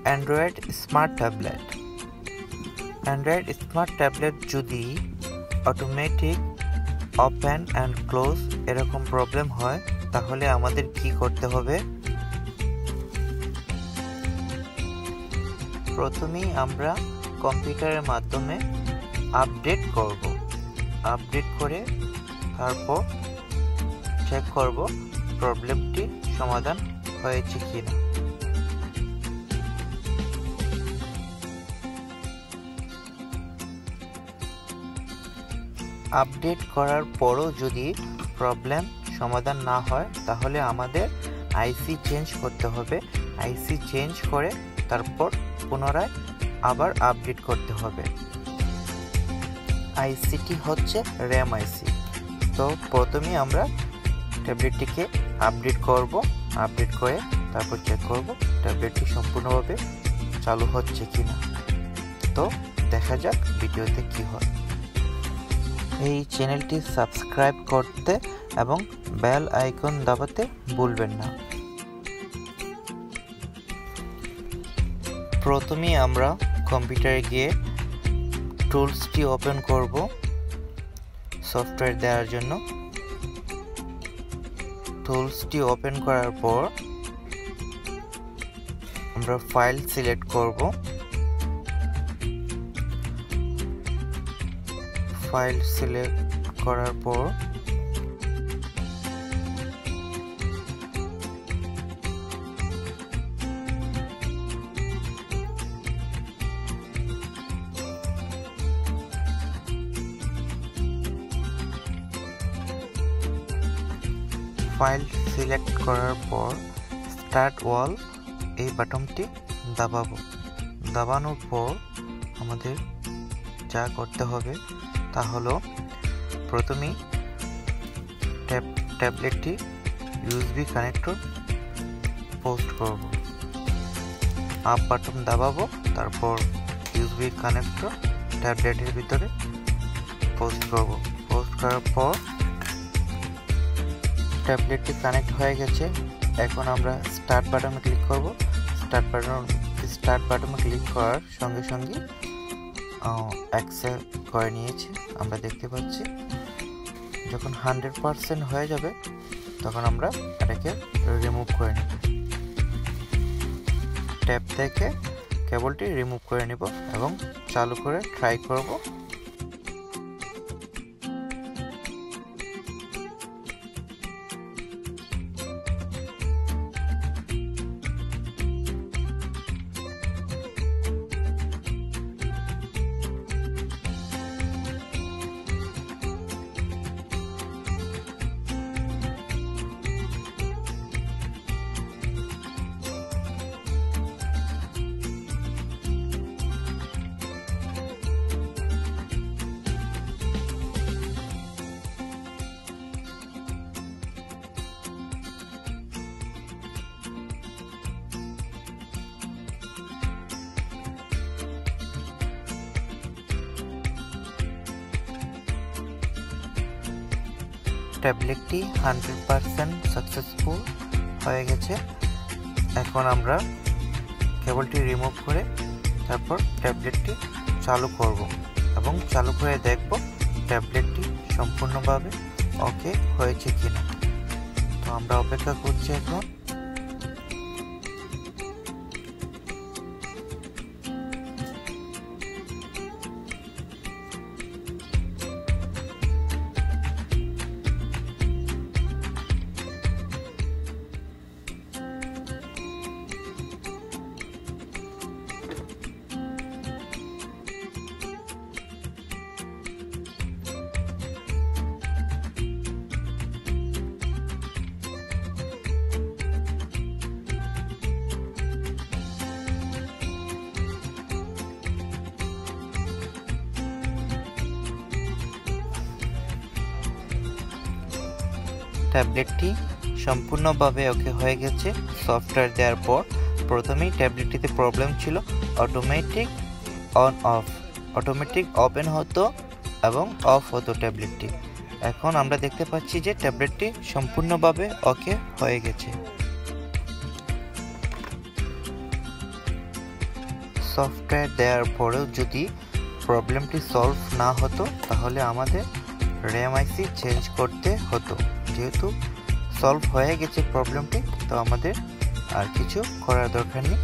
Android smart tablet. Android smart tablet যদি automatic open and close এরকম problem হয় তাহলে আমাদের কি করতে হবে? প্রথমেই আমরা কম্পিউটারের মাধ্যমে আপডেট করব। আপডেট করে তারপর চেক করব প্রবলেমটি সমাধান হয়েছে কিনা। আপডেট করার পরও যদি প্রবলেম সমাধান না হয় তাহলে আমাদের আইসি চেঞ্জ করতে হবে। আইসি চেঞ্জ করে তারপর পুনরায় আবার আপডেট করতে হবে। আইসিটি হচ্ছে র্যাম আইসি। তো প্রথমেই আমরা ট্যাবলেটটিকে আপডেট করব। আপডেট করে তারপর চেক করব ট্যাবলেটটি সম্পূর্ণভাবে চালু হচ্ছে কিনা। তো দেখা যাক ভিডিওতে কি হয়। এই চ্যানেলটি সাবস্ক্রাইব করতে এবং বেল আইকন দাবাতে ভুলবেন না। প্রথমেই আমরা কম্পিউটারে গিয়ে টুলসটি ওপেন করব সফটওয়্যার দেওয়ার জন্য। টুলসটি ওপেন করার পর আমরা ফাইল সিলেক্ট করব। ফাইল সিলেক্ট করার পর ফাইল সিলেক্ট করার পর স্টার্ট ওয়াল এই বাটনটি দাবাবো। দাবানোর পর আমাদের যা করতে হবে তা হলো প্রথমেই ট্যাবলেটটি ইউএসবি কানেক্টর পোস্ট করব। আপ বাটন দাবাবো, তারপর ইউএসবি কানেক্টর ট্যাবলেটের ভিতরে পোস্ট করব। পোস্ট করার পর ট্যাবলেটটি কানেক্ট হয়ে গেছে। এখন আমরা স্টার্ট বাটনে ক্লিক করব। স্টার্ট বাটনে ক্লিক করার সঙ্গে সঙ্গে অ্যাকসেপ্ট করে নিয়েছে আমরা দেখতে পাচ্ছি। যখন 100% হয়ে যাবে তখন আমরা এটাকে রিমুভ করে নেব। ট্যাব থেকে কেবলটি রিমুভ করে নেব এবং চালু করে ট্রাই করব। ট্যাবলেটটি 100% সাকসেসফুল হয়ে গেছে। এখন আমরা কেবলটি রিমুভ করে তারপর ট্যাবলেটটি চালু করব এবং চালু করে দেখব ট্যাবলেটটি সম্পূর্ণভাবে ওকে হয়েছে কিনা। তো আমরা অপেক্ষা করছি এখন। ট্যাবলেটটি সম্পূর্ণভাবে ওকে হয়ে গেছে সফটওয়্যার দেওয়ার পর। প্রথমেই ট্যাবলেটটিতে প্রবলেম ছিল অটোমেটিক ওপেন হতো এবং অফ হতো ট্যাবলেটটি। এখন আমরা দেখতে পাচ্ছি যে ট্যাবলেটটি সম্পূর্ণভাবে ওকে হয়ে গেছে। সফটওয়্যার দেওয়ার পরেও যদি প্রবলেমটি সলভ না হতো তাহলে আমাদের র্যাম আইসি চেঞ্জ করতে হতো। যেহেতু সলভ হয়ে গেছে প্রবলেমটি, তো আমাদের আর কিছু করার দরকার নেই।